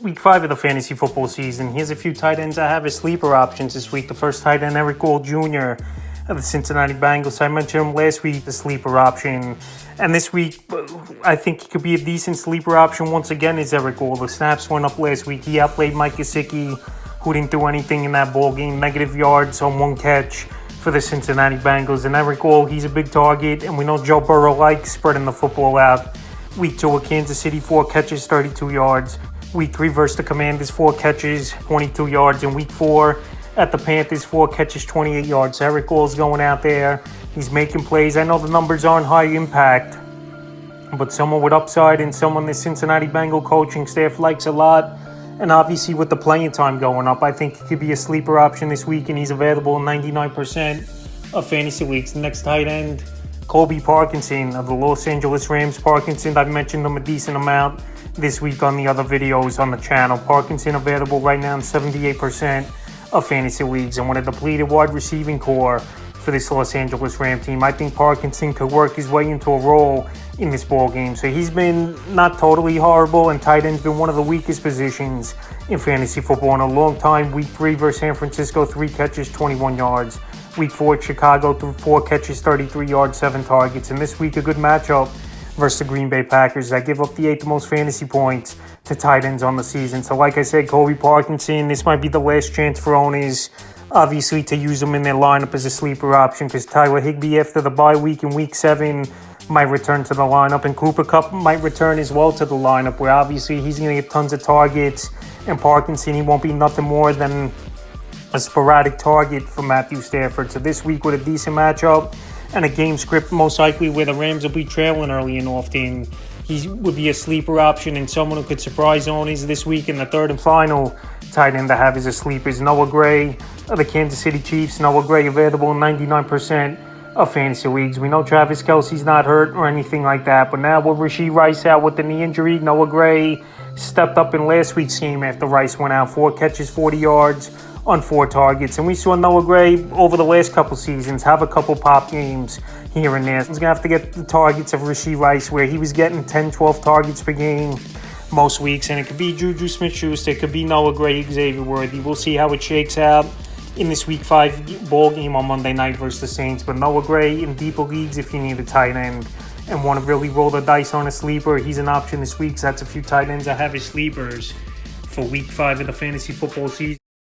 Week 5 of the fantasy football season. Here's a few tight ends I have as sleeper options this week. The first tight end, Eric Gould Jr. of the Cincinnati Bengals. I mentioned him last week, the sleeper option. And this week, I think he could be a decent sleeper option once again is Eric Gould. The snaps went up last week. He outplayed Mike Gesicki, who didn't do anything in that ball game. Negative yards on one catch for the Cincinnati Bengals. And Eric Gould, he's a big target. And we know Joe Burrow likes spreading the football out. Week 2 at Kansas City, 4 catches, 32 yards. Week 3 versus the Commanders, 4 catches, 22 yards. In Week 4 at the Panthers, 4 catches, 28 yards. Eric Gould's going out there. He's making plays. I know the numbers aren't high impact, but someone with upside and someone the Cincinnati Bengal coaching staff likes a lot. And obviously with the playing time going up, I think he could be a sleeper option this week, and he's available in 99% of fantasy leagues. The next tight end, Colby Parkinson of the Los Angeles Rams. Parkinson, I've mentioned him a decent amount this week on the other videos on the channel. Parkinson available right now in 78% of fantasy leagues, and with a depleted wide receiving core for this Los Angeles Ram team, I think Parkinson could work his way into a role in this ball game. So he's been not totally horrible, and tight end's been one of the weakest positions in fantasy football in a long time. Week 3 versus San Francisco, 3 catches, 21 yards. Week 4 at Chicago, 4 catches, 33 yards, 7 targets. And this week, a good matchup versus the Green Bay Packers that give up the 8th most fantasy points to tight ends on the season. So like I said, Colby Parkinson, this might be the last chance for owners, obviously, to use him in their lineup as a sleeper option, because Tyler Higbee, after the bye week in Week 7, might return to the lineup, and Cooper Kupp might return as well to the lineup, where obviously he's going to get tons of targets, and Parkinson, he won't be nothing more than a sporadic target for Matthew Stafford. So this week with a decent matchup and a game script most likely where the Rams will be trailing early and often, he would be a sleeper option and someone who could surprise owners this week. And the third and final tight end to have as a sleeper is Noah Gray of the Kansas City Chiefs. Noah Gray available in 99% of fantasy leagues. We know Travis Kelce's not hurt or anything like that, but now with Rashee Rice out with the knee injury, Noah Gray stepped up in last week's game after Rice went out. 4 catches, 40 yards on 4 targets. And we saw Noah Gray over the last couple seasons have a couple pop games here and there. He's going to have to get the targets of Rashee Rice, where he was getting 10, 12 targets per game most weeks. And it could be Juju Smith-Schuster, it could be Noah Gray, Xavier Worthy. We'll see how it shakes out in this Week 5 ball game on Monday night versus the Saints. But Noah Gray in deeper leagues, if you need a tight end and want to really roll the dice on a sleeper, he's an option this week. So that's a few tight ends I have as sleepers for Week 5 of the fantasy football season.